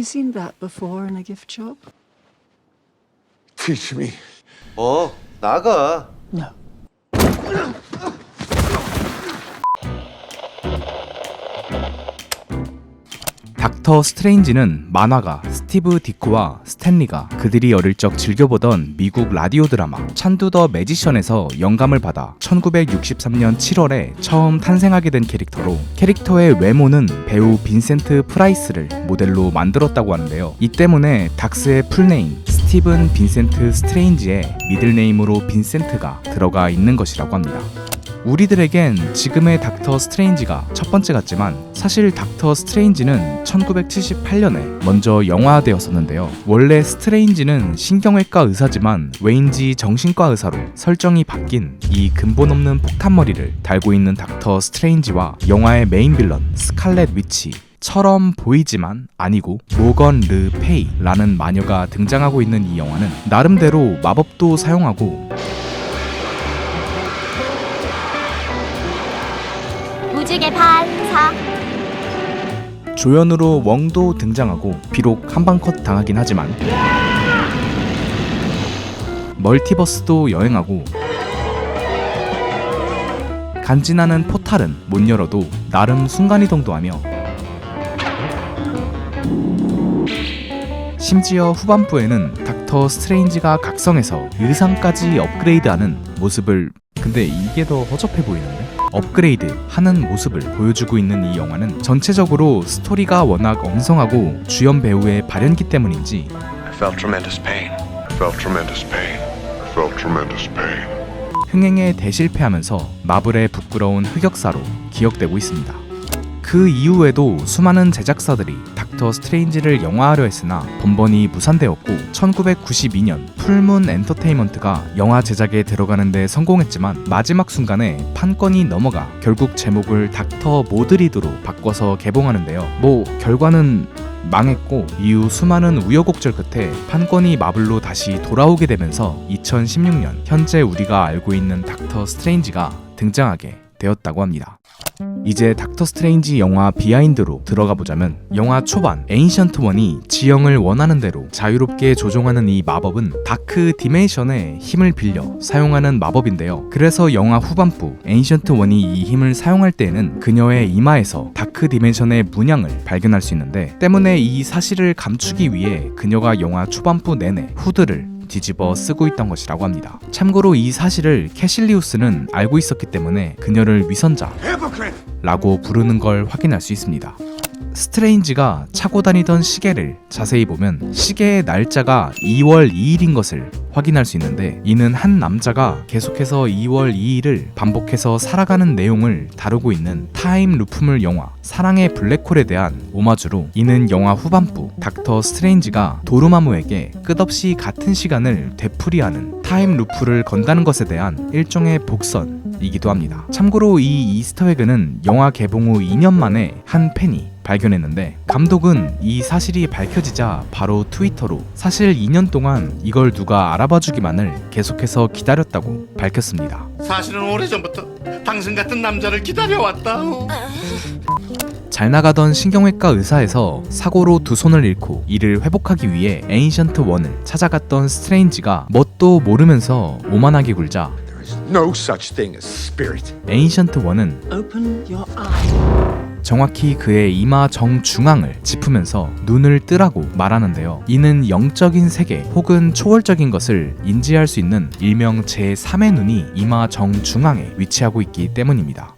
you seen that before in a gift shop? Teach me. 나가. No. 닥터 스트레인지는 만화가 스티브 디코와 스탠리가 그들이 어릴 적 즐겨보던 미국 라디오 드라마 찬두 더 매지션에서 영감을 받아 1963년 7월에 처음 탄생하게 된 캐릭터로, 캐릭터의 외모는 배우 빈센트 프라이스를 모델로 만들었다고 하는데요. 이 때문에 닥스의 풀네임 스티븐 빈센트 스트레인지의 미들네임으로 빈센트가 들어가 있는 것이라고 합니다. 우리들에겐 지금의 닥터 스트레인지가 첫 번째 같지만 사실 닥터 스트레인지는 1978년에 먼저 영화화되었었는데요. 원래 스트레인지는 신경외과 의사지만 왜인지 정신과 의사로 설정이 바뀐 이 근본 없는 폭탄머리를 달고 있는 닥터 스트레인지와 영화의 메인 빌런 스칼렛 위치 처럼 보이지만 아니고 모건 르 페이라는 마녀가 등장하고 있는 이 영화는 나름대로 마법도 사용하고 무지개 반사. 조연으로 웡도 등장하고 비록 한방컷 당하긴 하지만 멀티버스도 여행하고 간지나는 포탈은 못 열어도 나름 순간이동도 하며 심지어 후반부에는 닥터 스트레인지가 각성해서 의상까지 업그레이드하는 모습을, 근데 이게 더 허접해 보이는데? 업그레이드 하는 모습을 보여주고 있는 이 영화는 전체적으로 스토리가 워낙 엉성하고 주연 배우의 발연기 때문인지 I felt tremendous pain. I felt tremendous pain. I felt tremendous pain. 흥행에 대실패하면서 마블의 부끄러운 흑역사로 기억되고 있습니다. 그 이후에도 수많은 제작사들이 닥터 스트레인지를 영화화하려 했으나 번번이 무산되었고 1992년 풀문 엔터테인먼트가 영화 제작에 들어가는데 성공했지만 마지막 순간에 판권이 넘어가 결국 제목을 닥터 모드리드로 바꿔서 개봉하는데요. 결과는 망했고 이후 수많은 우여곡절 끝에 판권이 마블로 다시 돌아오게 되면서 2016년 현재 우리가 알고 있는 닥터 스트레인지가 등장하게 되었다고 합니다. 이제 닥터 스트레인지 영화 비하인드로 들어가 보자면 영화 초반 에인션트 원이 지형을 원하는 대로 자유롭게 조종하는 이 마법은 다크 디멘션의 힘을 빌려 사용하는 마법인데요. 그래서 영화 후반부 에인션트 원이 이 힘을 사용할 때에는 그녀의 이마에서 다크 디멘션의 문양을 발견할 수 있는데, 때문에 이 사실을 감추기 위해 그녀가 영화 초반부 내내 후드를 뒤집어 쓰고 있던 것이라고 합니다. 참고로 이 사실을 캐실리우스는 알고 있었기 때문에 그녀를 위선자라고 부르는 걸 확인할 수 있습니다. 스트레인지가 차고 다니던 시계를 자세히 보면 시계의 날짜가 2월 2일인 것을 확인할 수 있는데, 이는 한 남자가 계속해서 2월 2일을 반복해서 살아가는 내용을 다루고 있는 타임 루프물 영화 사랑의 블랙홀에 대한 오마주로, 이는 영화 후반부 닥터 스트레인지가 도르마무에게 끝없이 같은 시간을 되풀이하는 타임 루프를 건다는 것에 대한 일종의 복선이기도 합니다. 참고로 이 이스터에그는 영화 개봉 후 2년 만에 한 팬이 발견했는데, 감독은 이 사실이 밝혀지자 바로 트위터로 사실 2년 동안 이걸 누가 알아봐주기만을 계속해서 기다렸다고 밝혔습니다. 사실은 오래전부터 당신 같은 남자를 기다려왔다. 잘 나가던 신경외과 의사에서 사고로 두 손을 잃고 이를 회복하기 위해 에인션트 원을 찾아갔던 스트레인지가 뭣도 모르면서 오만하게 굴자 There is no such thing as spirit. 에인션트 원은 Open your eyes. 정확히 그의 이마 정중앙을 짚으면서 눈을 뜨라고 말하는데요. 이는 영적인 세계 혹은 초월적인 것을 인지할 수 있는 일명 제3의 눈이 이마 정중앙에 위치하고 있기 때문입니다.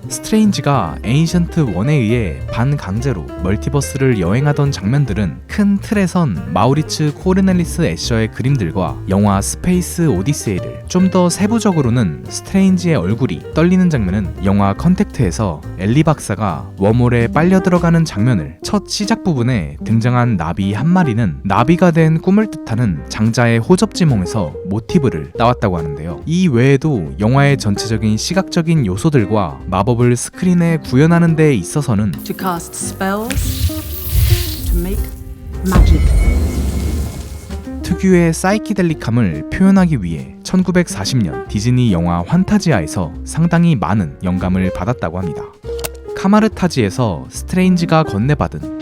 스트레인지가 에인션트 원에 의해 반강제로 멀티버스를 여행하던 장면들은 큰 틀에선 마우리츠 코르넬리스 애셔의 그림들과 영화 스페이스 오디세이를, 좀 더 세부적으로는 스트레인지의 얼굴이 떨리는 장면은 영화 컨택트에서 엘리 박사가 웜홀에 빨려 들어가는 장면을 첫 시작 부분에 등장한 나비 한 마리는 나비가 된 꿈을 뜻하는 장자의 호접지몽에서 모티브를 따왔다고 하는데요. 이 외에도 영화의 전체적인 시각적인 요소들과 마법을 스크린에 구현하는 데 있어서는 To cast spells. To make magic. 특유의 사이키델릭함을 표현하기 위해 1940년 디즈니 영화 환타지아에서 상당히 많은 영감을 받았다고 합니다. 카마르타지에서 스트레인지가 건네받은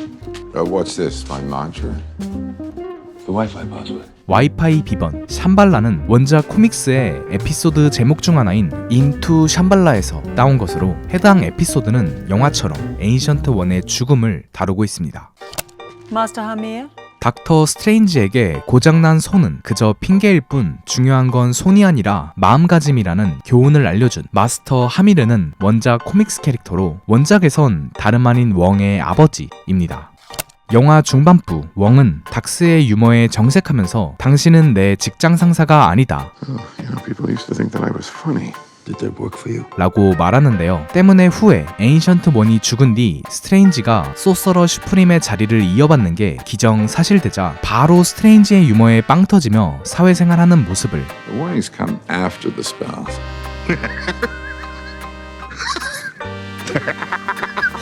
What's this? My mantra? The Wi-Fi password. 와이파이 비번 샴발라는 원작 코믹스의 에피소드 제목 중 하나인 인투 샴발라에서 따온 것으로 해당 에피소드는 영화처럼 에인션트 1의 죽음을 다루고 있습니다. Master Hamir? 닥터 스트레인지에게 고장난 손은 그저 핑계일 뿐 중요한 건 손이 아니라 마음가짐이라는 교훈을 알려준 마스터 하미르는 원작 코믹스 캐릭터로 원작에선 다름 아닌 웡의 아버지입니다. 영화 중반부 웡은 닥스의 유머에 정색하면서 당신은 내 직장 상사가 아니다 People used to think that I was funny. Did that work for you? 라고 말하는데요. 때문에 후에 에인션트 1이 죽은 뒤 스트레인지가 소서러 슈프림의 자리를 이어받는 게 기정사실되자 바로 스트레인지의 유머에 빵 터지며 사회생활하는 모습을 The warnings come after the spells.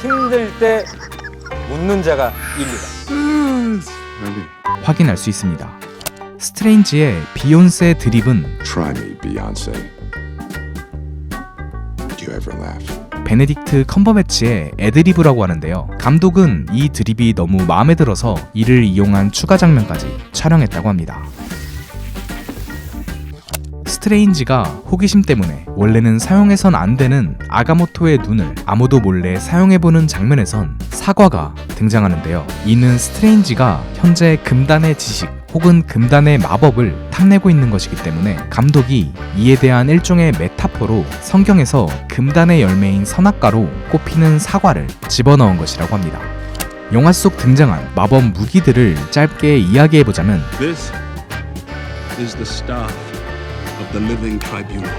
힘들 때 웃는 자가 입니다. 확인할 수 있습니다. 스트레인지의 비욘세 드립은 Try me, Beyonce. Do you ever laugh? 베네딕트 컴버배치의 애드리브라고 하는데요. 감독은 이 드립이 너무 마음에 들어서 이를 이용한 추가 장면까지 촬영했다고 합니다. 스트레인지가 호기심 때문에 원래는 사용해선 안 되는 아가모토의 눈을 아무도 몰래 사용해보는 장면에선 사과가 등장하는데요. 이는 스트레인지가 현재 금단의 지식 혹은 금단의 마법을 탐내고 있는 것이기 때문에 감독이 이에 대한 일종의 메타포로 성경에서 금단의 열매인 선악과로 꼽히는 사과를 집어넣은 것이라고 합니다. 영화 속 등장한 마법 무기들을 짧게 이야기해보자면 This is the staff of the living tribunal.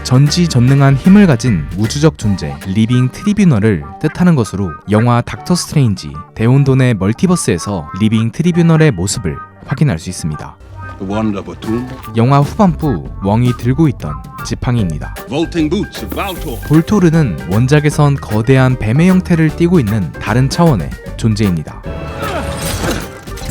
전지전능한 힘을 가진 우주적 존재 리빙 트리뷰널을 뜻하는 것으로 영화 닥터 스트레인지 데온돈의 멀티버스에서 리빙 트리뷰널의 모습을 확인할 수 있습니다. The wand of a tomb. 영화 후반부 웡이 들고 있던 지팡이입니다. Vaulting boots of Valtor. 볼토르는 원작에선 거대한 뱀의 형태를 띠고 있는 다른 차원의 존재입니다.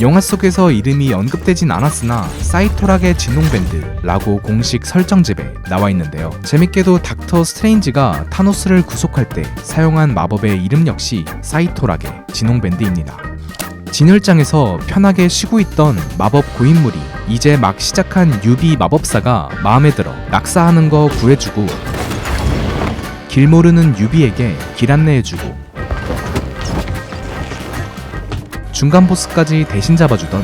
영화 속에서 이름이 언급되진 않았으나 사이토락의 진홍밴드라고 공식 설정집에 나와 있는데요. 재밌게도 닥터 스트레인지가 타노스를 구속할 때 사용한 마법의 이름 역시 사이토락의 진홍밴드입니다. 진열장에서 편하게 쉬고 있던 마법 고인물이 이제 막 시작한 유비 마법사가 마음에 들어 낙사하는 거 구해주고 길 모르는 유비에게 길 안내해주고 중간 보스까지 대신 잡아주던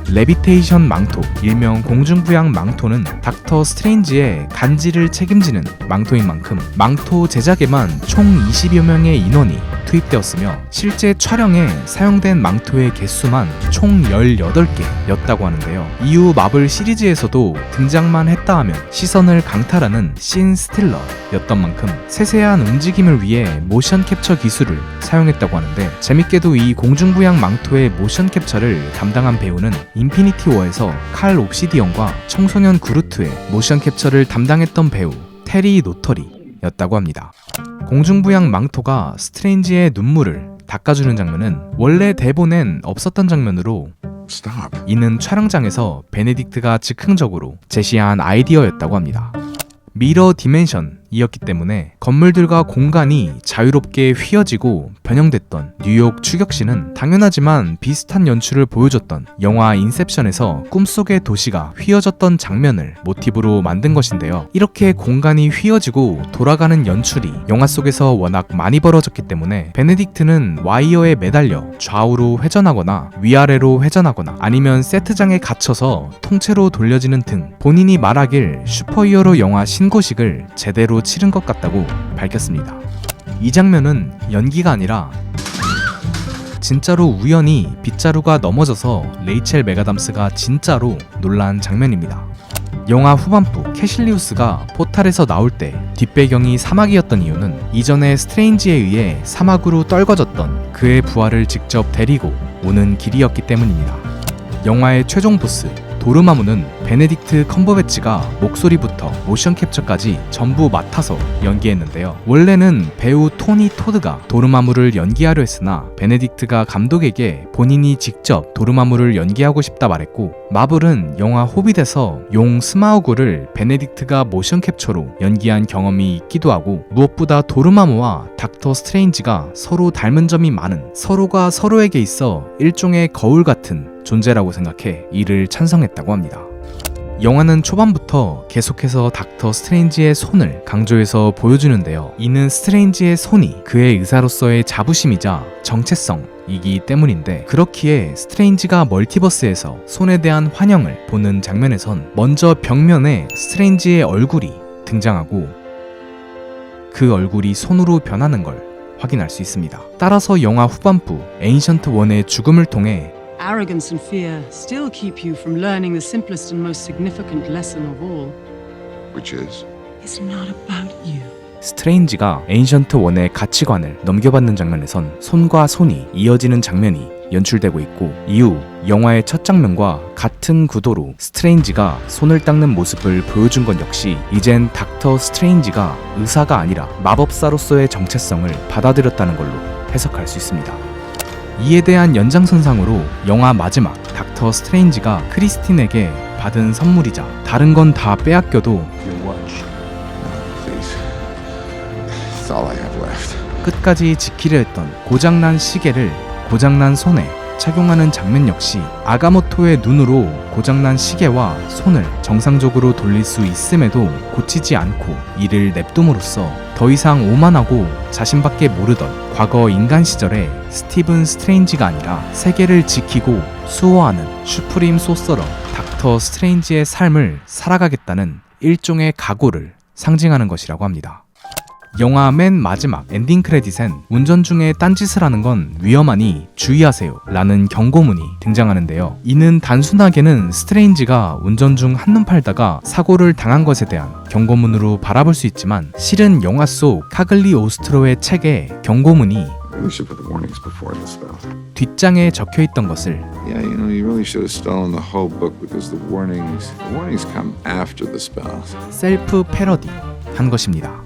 레비테이션 망토, 일명 공중부양 망토는 닥터 스트레인지의 간지를 책임지는 망토인 만큼 망토 제작에만 총 20여 명의 인원이 투입되었으며 실제 촬영에 사용된 망토의 개수만 총 18개였다고 하는데요. 이후 마블 시리즈에서도 등장만 했다 하면 시선을 강탈하는 씬 스틸러였던 만큼 세세한 움직임을 위해 모션 캡처 기술을 사용했다고 하는데 재밌게도 이 공중부양 망토의 모션 캡처를 담당한 배우는 인피니티 워에서 칼 옵시디언과 청소년 그루트의 모션 캡처를 담당했던 배우 테리 노터리였다고 합니다. 공중부양 망토가 스트레인지의 눈물을 닦아주는 장면은 원래 대본엔 없었던 장면으로 Stop. 이는 촬영장에서 베네딕트가 즉흥적으로 제시한 아이디어였다고 합니다. 미러 디멘션이었기 때문에 건물들과 공간이 자유롭게 휘어지고 변형됐던 뉴욕 추격시는 당연하지만 비슷한 연출을 보여줬던 영화 인셉션에서 꿈속의 도시가 휘어졌던 장면을 모티브로 만든 것인데요. 이렇게 공간이 휘어지고 돌아가는 연출이 영화 속에서 워낙 많이 벌어졌기 때문에 베네딕트는 와이어에 매달려 좌우로 회전하거나 위아래로 회전하거나 아니면 세트장에 갇혀서 통째로 돌려지는 등 본인이 말하길 슈퍼히어로 영화 신고식을 제대로 치른 것 같다고 밝혔습니다. 이 장면은 연기가 아니라 진짜로 우연히 빗자루가 넘어져서 레이첼 메가담스가 진짜로 놀란 장면입니다. 영화 후반부 캐실리우스가 포탈에서 나올 때 뒷배경이 사막이었던 이유는 이전에 스트레인지에 의해 사막으로 떨궈졌던 그의 부하를 직접 데리고 오는 길이었기 때문입니다. 영화의 최종 보스 도르마무는 베네딕트 컴버배치가 목소리부터 모션 캡처까지 전부 맡아서 연기했는데요. 원래는 배우 토니 토드가 도르마무를 연기하려 했으나 베네딕트가 감독에게 본인이 직접 도르마무를 연기하고 싶다 말했고, 마블은 영화 호빗에서 용 스마우그를 베네딕트가 모션 캡처로 연기한 경험이 있기도 하고, 무엇보다 도르마무와 닥터 스트레인지가 서로 닮은 점이 많은, 서로가 서로에게 있어 일종의 거울 같은 존재라고 생각해 이를 찬성했다고 합니다. 영화는 초반부터 계속해서 닥터 스트레인지의 손을 강조해서 보여주는데요. 이는 스트레인지의 손이 그의 의사로서의 자부심이자 정체성이기 때문인데, 그렇기에 스트레인지가 멀티버스에서 손에 대한 환영을 보는 장면에선 먼저 벽면에 스트레인지의 얼굴이 등장하고 그 얼굴이 손으로 변하는 걸 확인할 수 있습니다. 따라서 영화 후반부 에인션트 1의 죽음을 통해 Arrogance and fear still keep you from learning the simplest and most significant lesson of all. Which is? It's not about you. 스트레인지가 에인션트 1의 가치관을 넘겨받는 장면에선 손과 손이 이어지는 장면이 연출되고 있고, 이후 영화의 첫 장면과 같은 구도로 스트레인지가 손을 닦는 모습을 보여준 건 역시 이젠 닥터 스트레인지가 의사가 아니라 마법사로서의 정체성을 받아들였다는 걸로 해석할 수 있습니다. 이에 대한 연장선상으로 영화 마지막 닥터 스트레인지가 크리스틴에게 받은 선물이자 다른 건 다 빼앗겨도 Your watch. No, please. It's all I have left. 끝까지 지키려 했던 고장난 시계를 고장난 손에 착용하는 장면 역시 아가모토의 눈으로 고장난 시계와 손을 정상적으로 돌릴 수 있음에도 고치지 않고 이를 냅둠으로써 더 이상 오만하고 자신밖에 모르던 과거 인간 시절의 스티븐 스트레인지가 아니라 세계를 지키고 수호하는 슈프림 소서러 닥터 스트레인지의 삶을 살아가겠다는 일종의 각오를 상징하는 것이라고 합니다. 영화 맨 마지막 엔딩 크레딧엔 운전 중에 딴짓을 하는 건 위험하니 주의하세요 라는 경고문이 등장하는데요. 이는 단순하게는 스트레인지가 운전 중 한눈 팔다가 사고를 당한 것에 대한 경고문으로 바라볼 수 있지만, 실은 영화 속 카글리 오스트로의 책에 경고문이 We should put the warnings before the spell. 뒷장에 적혀 있던 것을 Yeah, you really should have stolen the whole book because the warnings come after the spells. 셀프 패러디 한 것입니다.